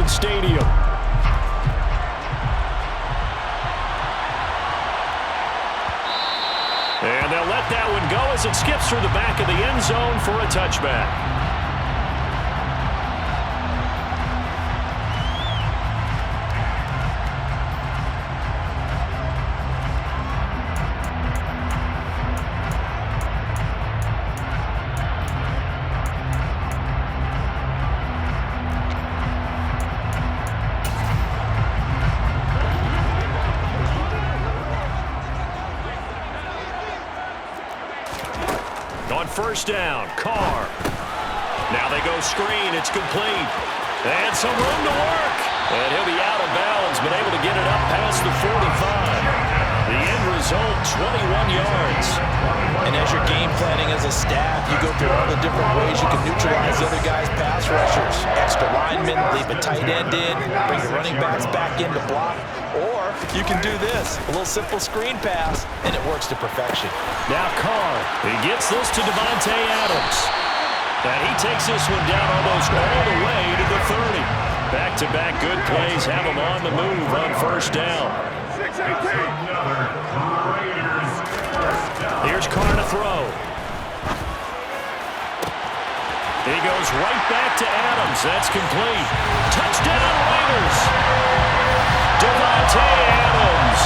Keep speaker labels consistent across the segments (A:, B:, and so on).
A: Citizens Stadium. And they'll let that one go as it skips through the back of the end zone for a touchback. On first down, Carr. Now they go screen. It's complete. And some room to work. And he'll be out of bounds, but able to get it up past the 45. The end result, 21 yards.
B: And as you're game planning as a staff, you go through all the different ways you can neutralize the other guy's pass rushers. Extra linemen, leave a tight end in, bring your running backs back in to block. Or you can do this, a little simple screen pass, and it works to perfection.
A: Now Carr, he gets this to Davante Adams. And he takes this one down almost all the way to the 30. Back-to-back good plays have him on the move on first down. Here's Carr to throw. He goes right back to Adams. That's complete. Touchdown, Raiders. Davante Adams,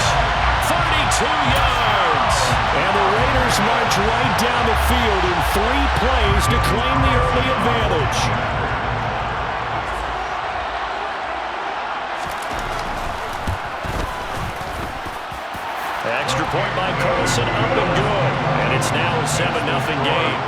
A: 32 yards. And the Raiders march right down the field in 3 plays to claim the early advantage. Extra point by Carlson, up and good. And it's now a 7-0 game.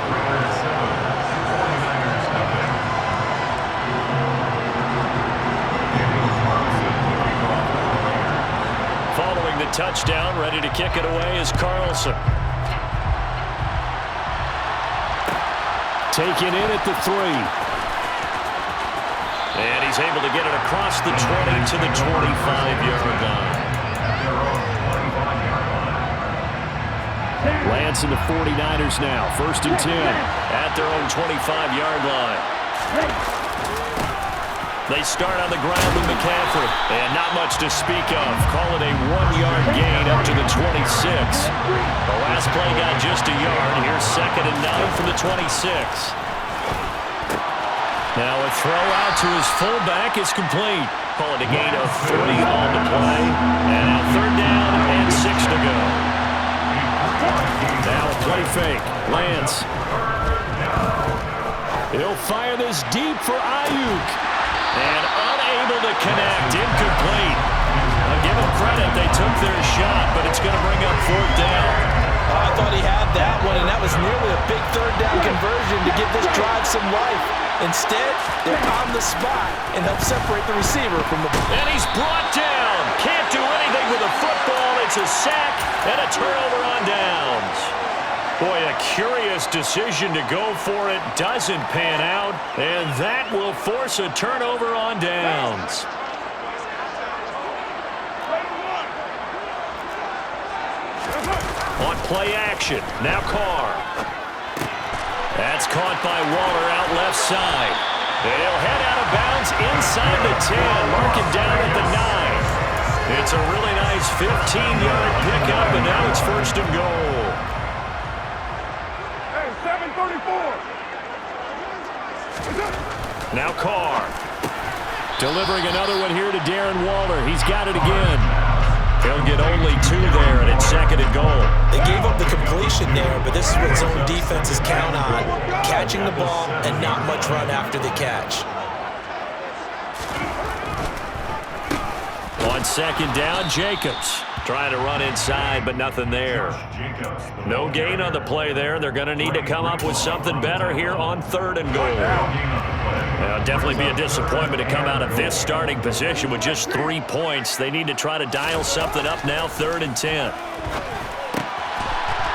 A: Following the touchdown, ready to kick it away is Carlson. Taken in at the 3. And he's able to get it across the 20 to the 25-yard line. Lance and the 49ers now, 1st and 10 at their own 25-yard line. They start on the ground with McCaffrey, and not much to speak of. Call it a 1-yard gain up to the 26. The last play got just a yard. Here's 2nd and 9 from the 26. Now a throw out to his fullback is complete. Call it a gain of 3 on the play. And now 3rd down and 6 to go. Now a play fake. Lance. He'll fire this deep for Ayuk. And unable to connect. Incomplete. I'll give him credit. They took their shot, but it's going to bring up 4th down.
B: I thought he had that one, and that was nearly a big 3rd down conversion to give this drive some life. Instead, they're on the spot and help separate the receiver from the ball.
A: And he's brought down. Can't do anything with a football. It's a sack and a turnover on downs. Boy, a curious decision to go for it. Doesn't pan out. And that will force a turnover on downs. On play action. Now Carr. That's caught by Waller out left side. They'll head out of bounds inside the 10. Mark it down at the 9. It's a really nice 15-yard pickup, and now it's 1st and goal.
C: Hey, 7:34.
A: Now Carr. Delivering another one here to Darren Waller. He's got it again. He'll get only 2 there, and it's 2nd and goal.
B: They gave up the completion there, but this is what zone defenses count on. Catching the ball and not much run after the catch.
A: On 2nd down, Jacobs. Trying to run inside, but nothing there. No gain on the play there. They're going to need to come up with something better here on 3rd and goal. It'll definitely be a disappointment to come out of this starting position with just 3 points. They need to try to dial something up now, 3rd and 10.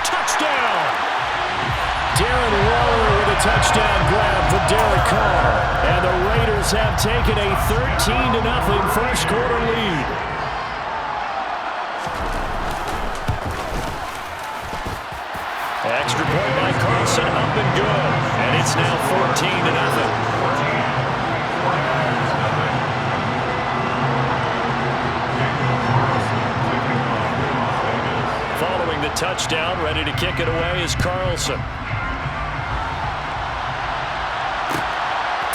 A: Touchdown! Darren Waller with a touchdown grab for Derek Carr. And the Raiders have taken a 13-0 first quarter lead. Extra point by Carlson, up and good. And it's now 14-0. touchdown. Ready to kick it away is Carlson.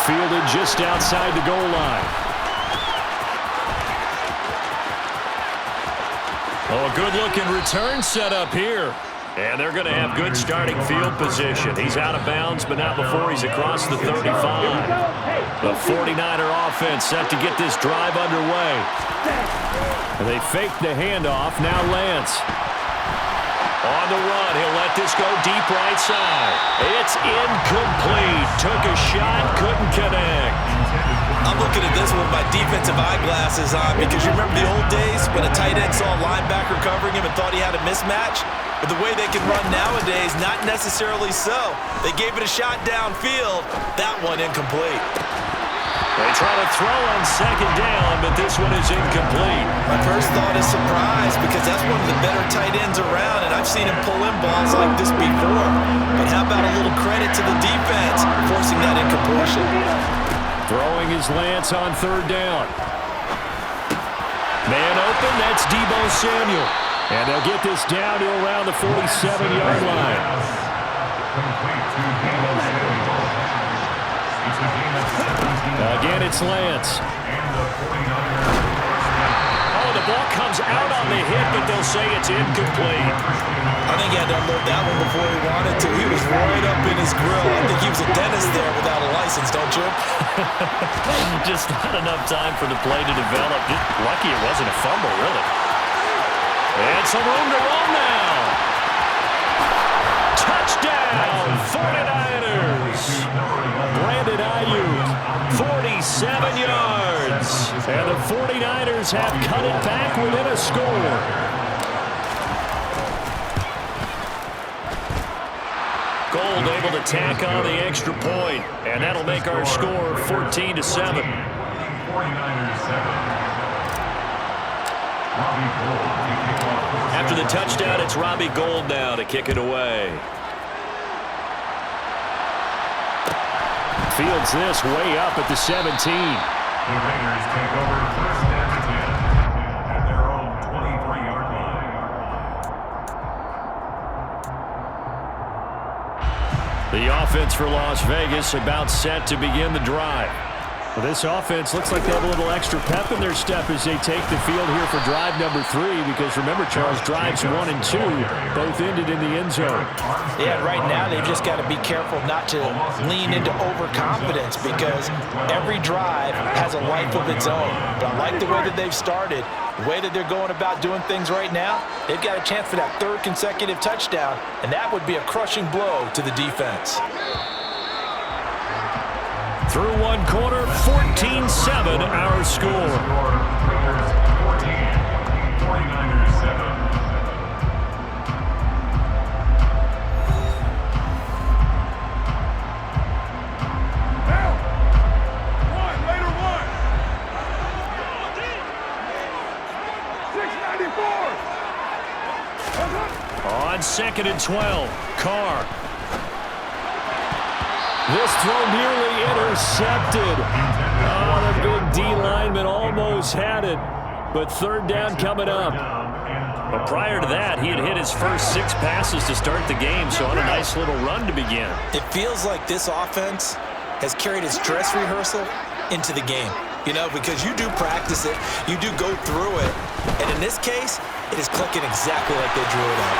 A: Fielded just outside the goal line. Oh, a good-looking return set up here. And they're going to have good starting field position. He's out of bounds, but not before he's across the 35. The 49er offense set to get this drive underway. And they fake the handoff. Now Lance. On the run, he'll let this go deep right side. It's incomplete. Took a shot, couldn't connect.
B: I'm looking at this with my defensive eyeglasses on because you remember the old days when a tight end saw a linebacker covering him and thought he had a mismatch? But the way they can run nowadays, not necessarily so. They gave it a shot downfield. That one incomplete.
A: They try to throw on second down, but this one is incomplete.
B: My first thought is surprise because that's one of the better tight ends around, and I've seen him pull in balls like this before. But how about a little credit to the defense forcing that incompletion?
A: Throwing his Lance on third down. Man open, that's Deebo Samuel. And they'll get this down to around the 47-yard line. Again, it's Lance. Oh, the ball comes out on the hit, but they'll say it's incomplete.
B: I think he had to unload that one before he wanted to. He was right up in his grill. I think he was a dentist there without a license, don't you?
A: Just not enough time for the play to develop. Just lucky it wasn't a fumble, really. And some room to run now. Touchdown, 49ers. Brandon Ayuk, 47 yards. And the 49ers have cut it back within a score. Gold able to tack on the extra point, and that'll make our score 14-7. After the touchdown, it's Robbie Gould now to kick it away. Fields this way up at the 17.
C: The Raiders take over first and 10 at their own 23-yard line.
A: The offense for Las Vegas about set to begin the drive. Well, this offense looks like they have a little extra pep in their step as they take the field here for drive number 3, because remember, Charles, drives 1 and 2 both ended in the end zone.
B: Yeah, right now they've just got to be careful not to lean into overconfidence because every drive has a life of its own. But I like the way that they've started, the way that they're going about doing things right now. They've got a chance for that 3rd consecutive touchdown, and that would be a crushing blow to the defense.
A: Through one quarter, 14-7 our score.
C: Raiders 14, 49ers 7. Now, Raider 1. 694.
A: On 2nd and 12, Carr. This throw nearly intercepted. Oh, the big D lineman almost had it. But 3rd down coming up. But prior to that, he had hit his first 6 passes to start the game, so on a nice little run to begin.
B: It feels like this offense has carried its dress rehearsal into the game. You know, because you do practice it, you do go through it, and in this case, it is clicking exactly like they drew it up.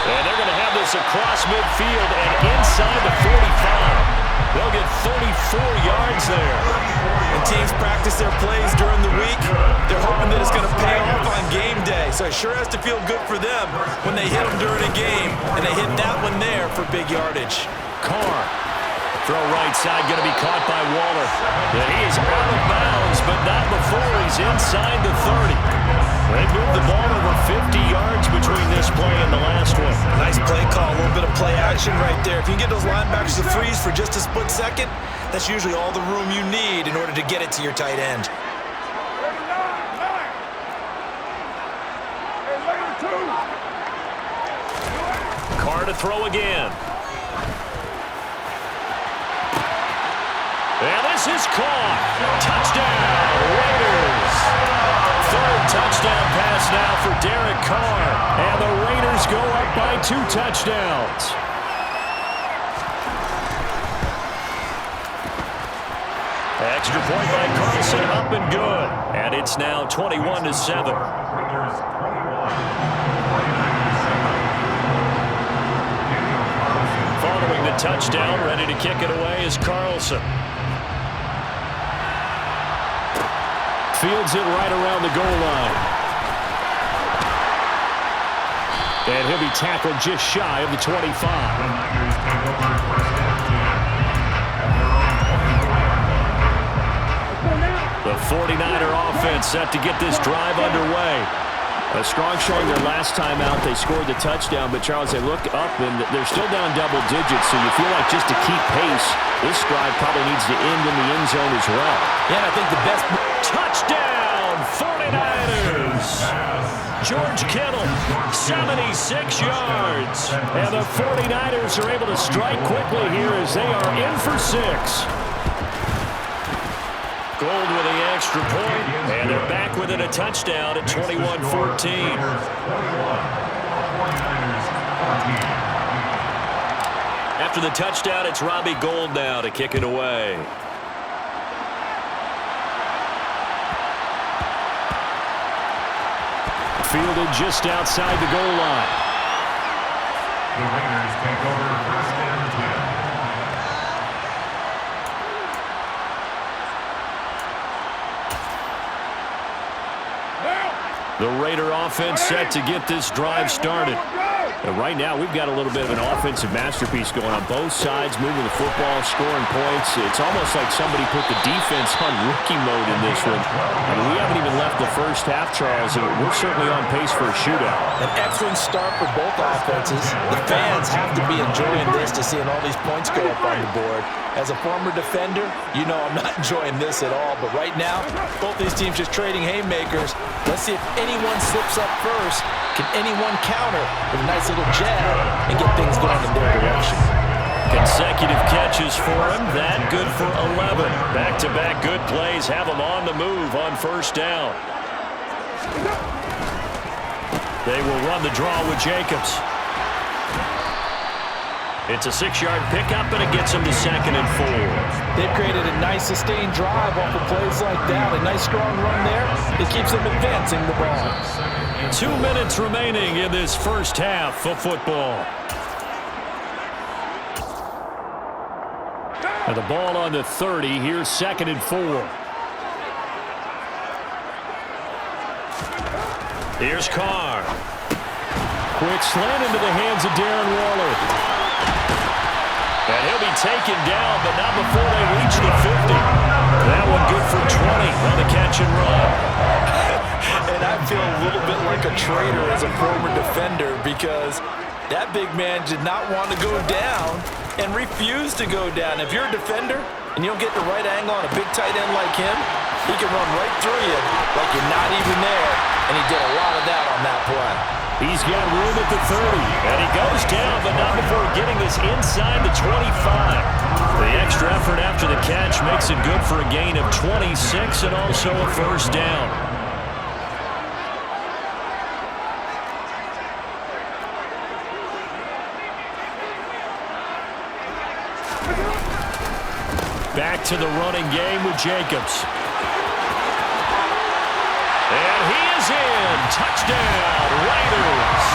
A: And they're going to have this across midfield and inside the 45. They'll get 34 yards there.
B: When teams practice their plays during the week, they're hoping that it's going to pay off on game day. So it sure has to feel good for them when they hit them during a game, and they hit that one there for big yardage.
A: Carr. Throw right side, going to be caught by Waller. And he is out of bounds, but not before he's inside the 30. They moved the ball over 50 yards between this play and the last one.
B: Nice play call, a little bit of play action right there. If you can get those linebackers to freeze for just a split second, that's usually all the room you need in order to get it to your tight end.
A: Carr to throw again. And this is caught. Touchdown, Raiders. 3rd touchdown pass now for Derek Carr. And the Raiders go up by 2 touchdowns. Extra point by Carlson, up and good. And it's now 21-7. Following the touchdown, ready to kick it away is Carlson. Fields it right around the goal line. And he'll be tackled just shy of the 25. The 49er offense set to get this drive underway. A strong showing their last time out. They scored the touchdown, but Charles, they look up and they're still down double digits, so you feel like just to keep pace, this drive probably needs to end in the end zone as well.
B: Yeah, and I think the best...
A: Touchdown, 49ers! George Kittle, 76 yards. And the 49ers are able to strike quickly here as they are in for 6. Gold with the extra point, and they're back within a touchdown at 21-14. After the touchdown, it's Robbie Gould now to kick it away. Fielded just outside the goal line.
C: The Raiders take over first and 10.
A: The Raider offense set to get this drive started. And right now, we've got a little bit of an offensive masterpiece going on both sides, moving the football, scoring points. It's almost like somebody put the defense on rookie mode in this one. I mean, we haven't even left the first half, Charles, and we're certainly on pace for a shootout.
B: An excellent start for both offenses. The fans have to be enjoying this to seeing all these points go up on the board. As a former defender, you know I'm not enjoying this at all. But right now, both these teams just trading haymakers. Let's see if anyone slips up first. Can anyone counter with a nice little jab and get things going in their direction?
A: Consecutive catches for him. That good for 11. Back-to-back good plays have him on the move on first down. They will run the draw with Jacobs. It's a 6-yard pickup, and it gets them to 2nd and 4.
B: They've created a nice sustained drive off of plays like that. A nice strong run there. It keeps them advancing the ball.
A: 2 minutes remaining in this first half of football. And the ball on the 30. Here's 2nd and 4. Here's Carr. Quick slant into the hands of Darren Waller. And he'll be taken down, but not before they reach the 50. That one good for 20 on the catch and run.
B: And I feel a little bit like a traitor as a former defender because that big man did not want to go down and refused to go down. If you're a defender and you don't get the right angle on a big tight end like him, he can run right through you like you're not even there, and he did a lot of that on that play.
A: He's got room at the 30, and he goes down, but not before getting this inside the 25. The extra effort after the catch makes it good for a gain of 26 and also a first down. Back to the running game with Jacobs. And he is in. Touchdown, Raiders.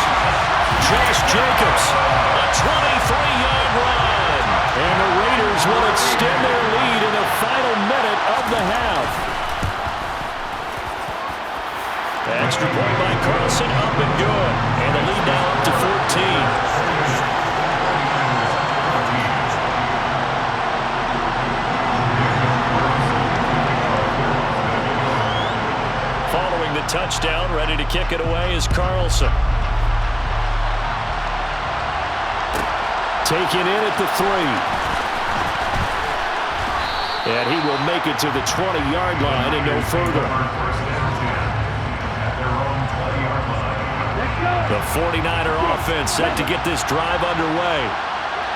A: Josh Jacobs, a 23-yard run. And the Raiders will extend their lead in the final minute of the half. Extra point by Carlson, up and good. And the lead now up to 14. Touchdown, ready to kick it away is Carlson. Taken in at the 3. And he will make it to the 20-yard line and no further. The 49er offense set to get this drive underway.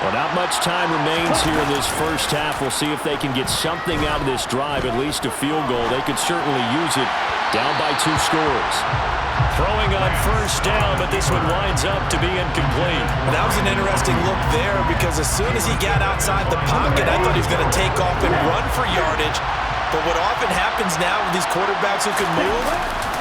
A: Well, not much time remains here in this first half. We'll see if they can get something out of this drive, at least a field goal. They could certainly use it, down by 2 scores. Throwing on first down, but this one winds up to be incomplete.
B: That was an interesting look there because as soon as he got outside the pocket, I thought he was going to take off and run for yardage. But what often happens now with these quarterbacks who can move,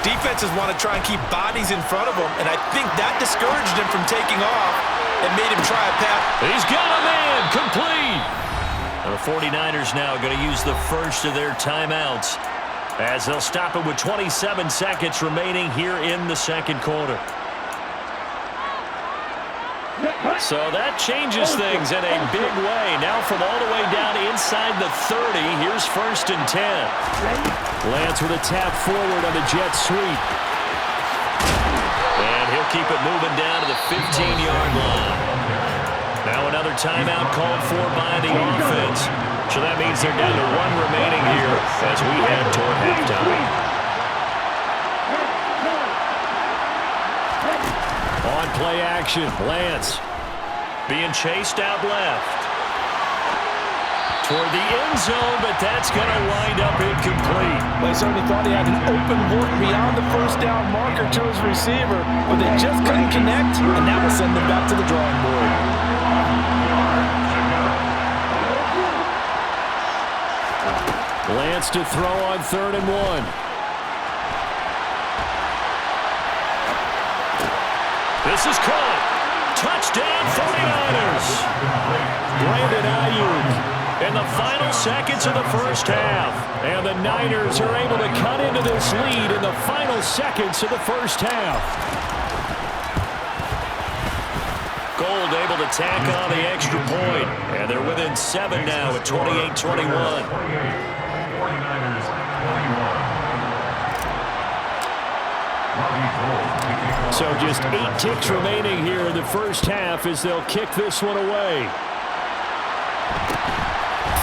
B: defenses want to try and keep bodies in front of them, and I think that discouraged him from taking off and made him try a pass.
A: He's got a man, complete. And the 49ers now going to use the first of their timeouts as they'll stop it with 27 seconds remaining here in the second quarter. So that changes things in a big way. Now from all the way down inside the 30, here's 1st and 10. Lance with a tap forward on the jet sweep. And he'll keep it moving down to the 15-yard line. Now another timeout called for by the offense. So that means they're down to 1 remaining here as we head toward halftime. On play action, Lance being chased out left. Toward the end zone, but that's going to wind up incomplete.
B: Well, he certainly thought he had an open look beyond the first down marker to his receiver, but they just couldn't connect, and that will send them back to the drawing board.
A: Lance to throw on 3rd and 1. This is caught. Touchdown 49ers. Brandon Ayuk in the final seconds of the first half. And the Niners are able to cut into this lead in the final seconds of the first half. Gold able to tack on the extra point. And they're within 7 now at 28-21. So just 8 ticks remaining here in the first half as they'll kick this one away.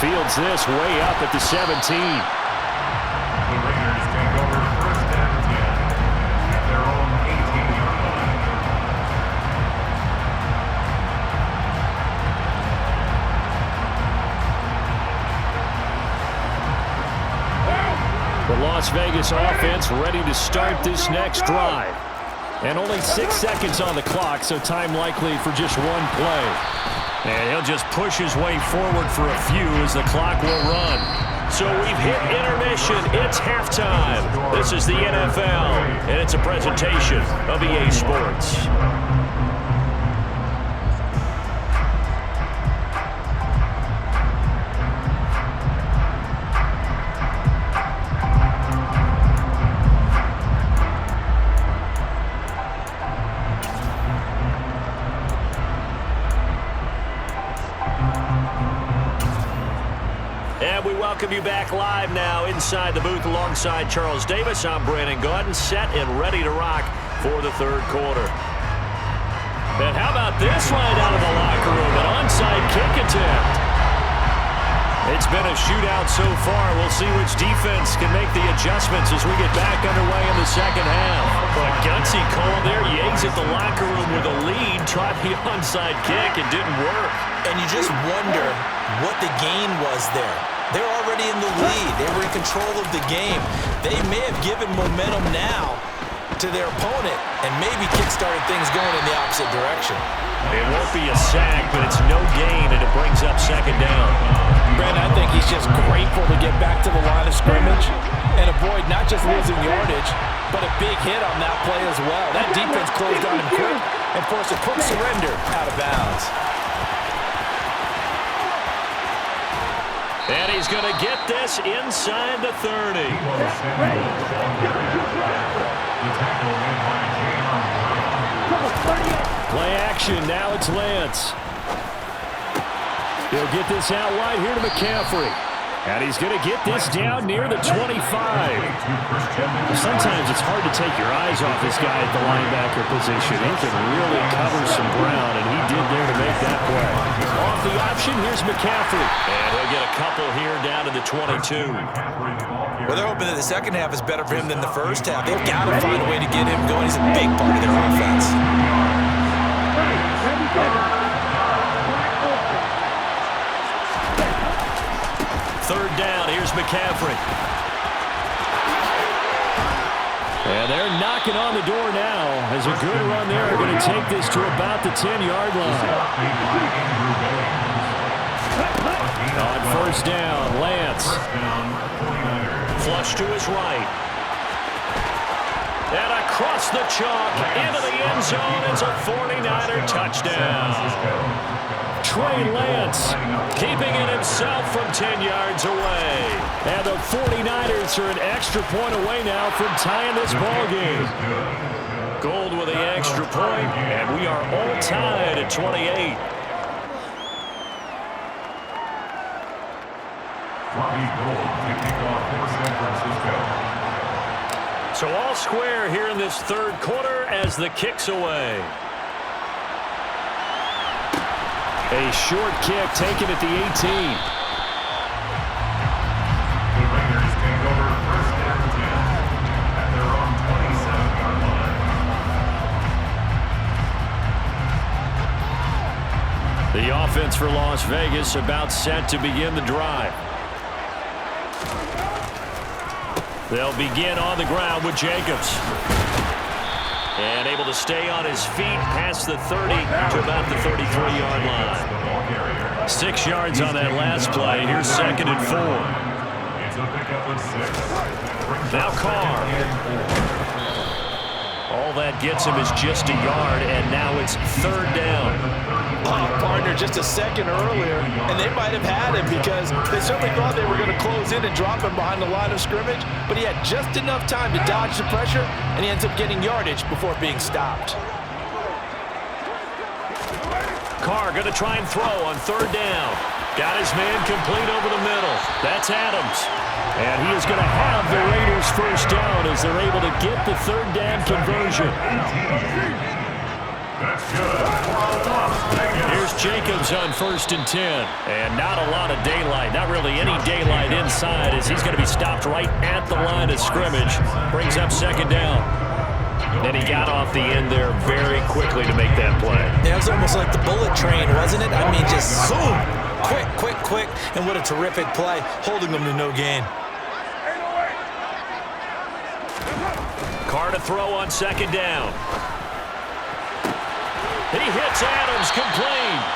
A: Fields this way up at the 17.
C: The Raiders take over 1st and 10 at their own 18-yard line.
A: The Las Vegas offense ready to start this next drive. And only 6 seconds on the clock, so time likely for just 1 play. And he'll just push his way forward for a few as the clock will run. So we've hit intermission. It's halftime. This is the NFL, and it's a presentation of EA Sports. Welcome you back live now inside the booth alongside Charles Davis. I'm Brandon Gaudin, set and ready to rock for the 3rd quarter. And how about this line out of the locker room? An onside kick attempt. It's been a shootout so far. We'll see which defense can make the adjustments as we get back underway in the second half. But a gutsy call there. Yates at the locker room with a lead. Tried the onside kick. It didn't work.
B: And you just wonder what the gain was there. They're already in the lead. They were in control of the game. They may have given momentum now to their opponent and maybe kick-started things going in the opposite direction.
A: It won't be a sack, but it's no gain, and it brings up 2nd down.
B: Brandon, I think he's just grateful to get back to the line of scrimmage and avoid not just losing yardage, but a big hit on that play as well. That defense closed on him quick and forced a quick surrender out of bounds.
A: And he's going to get this inside the 30. Play action. Now it's Lance. He'll get this out wide here to McCaffrey. And he's going to get this down near the 25. Sometimes it's hard to take your eyes off this guy at the linebacker position. He can really cover some ground, and he did there to make that play. Off the option, here's McCaffrey. And he'll get a couple here down to the 22.
B: Well, they're hoping that the second half is better for him than the first half. They've got to find a way to get him going. He's a big part of their offense.
A: third down. Here's McCaffrey. And they're knocking on the door now as a good run there. They're going to take this to about the 10-yard line. On first down, Lance. Flush to his right. And across the chalk into the end zone. It's a 49er touchdown. Trey Lance keeping it himself from 10 yards away. And the 49ers are an extra point away now from tying this ball game. Gold with the extra point, and we are all tied at 28. So all square here in this third quarter as the kick's away. A short kick taken at the 18.
C: The Raiders take over first and 10 at their own 27-yard line.
A: The offense for Las Vegas about set to begin the drive. They'll begin on the ground with Jacobs. And able to stay on his feet past the 30 to about the 33-yard line. 6 yards on that last play. Here's second and 4. Now Carr. All that gets him is just a yard, and now it's third down.
B: Oh, partner, just a second earlier, and they might have had him because they certainly thought they were going to close in and drop him behind the line of scrimmage, but he had just enough time to dodge the pressure, and he ends up getting yardage before being stopped.
A: Carr going to try and throw on third down. Got his man complete over the middle. That's Adams. And he is going to have the Raiders first down as they're able to get the third down conversion.
C: That's good.
A: Here's Jacobs on first and 10. And not a lot of daylight. Not really any daylight inside as he's going to be stopped right at the line of scrimmage. Brings up second down. And he got off the end there very quickly to make that play.
B: Yeah, it was almost like the bullet train, wasn't it? I mean, just zoom. Quick, quick, quick. And what a terrific play, holding them to no gain.
A: Carr to throw on second down. He hits Adams complete.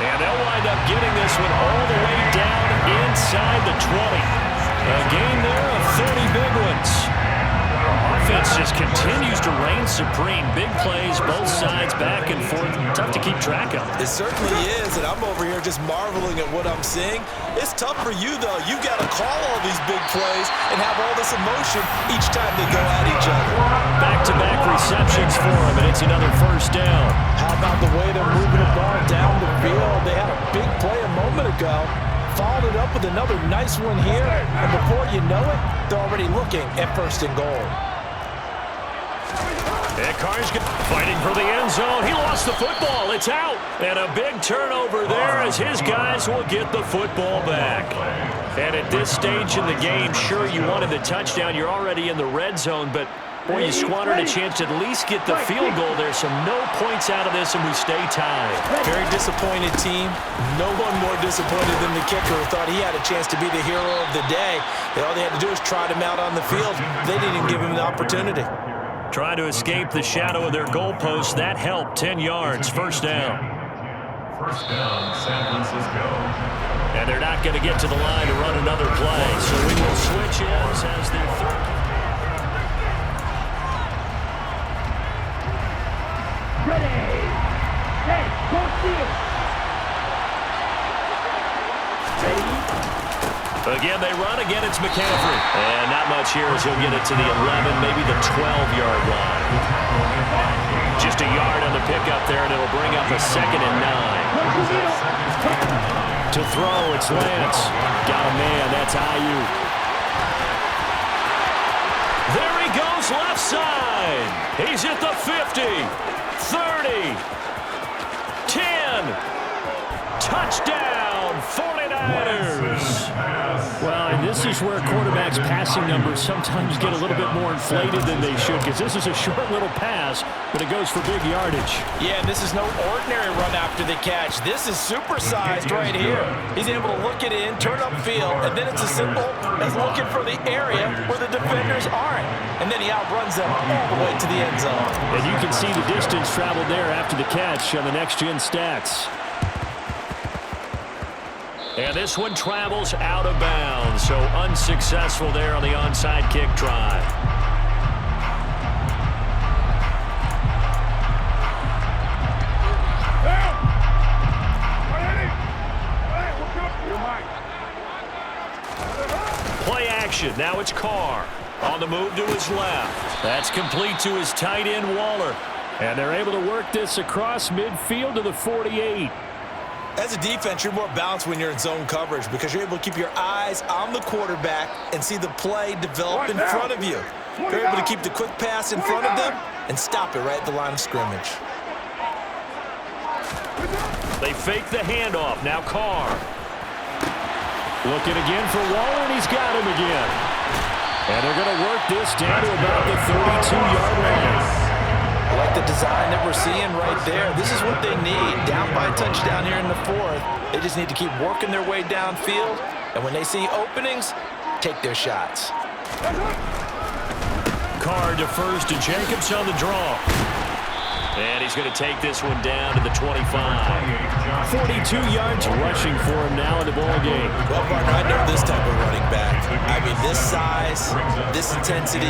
A: And they'll wind up getting this one all the way down inside the 20. A gain there of 30 big ones. Offense just continues to reign supreme. Big plays, both sides, back and forth. Tough to keep track of.
B: It certainly is, and I'm over here just marveling at what I'm seeing. It's tough for you, though. You got to call all these big plays and have all this emotion each time they go at each other.
A: Back-to-back receptions for him, and it's another first down.
B: How about the way they're moving the ball down the field? They had a big play a moment ago. Followed it up with another nice one here, and before you know it, they're already looking at first and goal.
A: And Carr's fighting for the end zone. He lost the football. It's out. And a big turnover there as his guys will get the football back. And at this stage in the game, sure, you wanted the touchdown. You're already in the red zone, but, boy, you squandered a chance to at least get the field goal there. So no points out of this, and we stay tied.
B: Very disappointed team. No one more disappointed than the kicker who thought he had a chance to be the hero of the day. All they had to do was trot him out on the field. They didn't even give him the opportunity.
A: Trying to escape the shadow of their goalpost. That helped. 10 yards. First down.
C: First down, San Francisco.
A: And they're not going to get to the line to run another play. So we will switch ends as the third.
D: Ready, set, go field.
A: Again, they run. Again, it's McCaffrey. And not much here as he'll get it to the 11, maybe the 12-yard line. Just a yard on the pickup there, and it'll bring up a second and 9. To throw, it's Lance. Got a man. That's Ayuk. There he goes, left side. He's at the 50, 30, 10. Touchdown, 49ers. fires.
E: Well, and this is where quarterbacks' passing numbers sometimes get a little bit more inflated than they should, because this is a short little pass, but it goes for big yardage.
B: Yeah, and this is no ordinary run after the catch. This is supersized right here. He's able to look it in, turn upfield, and then it's as simple as looking for the area where the defenders aren't. And then he outruns them all the way to the end zone.
E: And you can see the distance traveled there after the catch on the next-gen stats.
A: And this one travels out of bounds, so unsuccessful there on the onside kick drive. Play action. Now it's Carr on the move to his left. That's complete to his tight end, Waller.
E: And they're able to work this across midfield to the 48.
B: As a defense, you're more balanced when you're in zone coverage because you're able to keep your eyes on the quarterback and see the play develop in front of you. You're able to keep the quick pass in front of them and stop it right at the line of scrimmage.
A: They fake the handoff. Now Carr.
E: Looking again for Waller, and he's got him again. And they're going to work this down to about the 32-yard line.
B: I like the design that we're seeing right there. This is what they need. Down by a touchdown here in the fourth. They just need to keep working their way downfield. And when they see openings, take their shots.
A: Carr defers to Jacobs on the draw. And he's going to take this one down to the 25.
E: 42 yards rushing for him now in the ball game.
B: Well, partner, I know this type of running back. I mean, this size, this intensity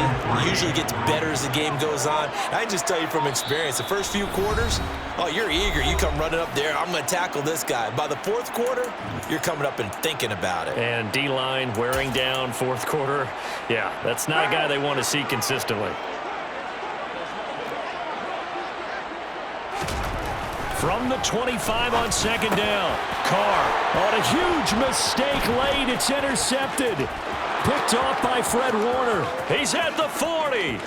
B: usually gets better as the game goes on. I can just tell you from experience, the first few quarters, oh, you're eager. You come running up there, I'm going to tackle this guy. By the fourth quarter, you're coming up and thinking about it.
A: And D-line wearing down fourth quarter. Yeah, that's not a guy they want to see consistently. From the 25 on second down. Carr
E: on a huge mistake late. It's intercepted. Picked off by Fred Warner.
A: He's at the 40.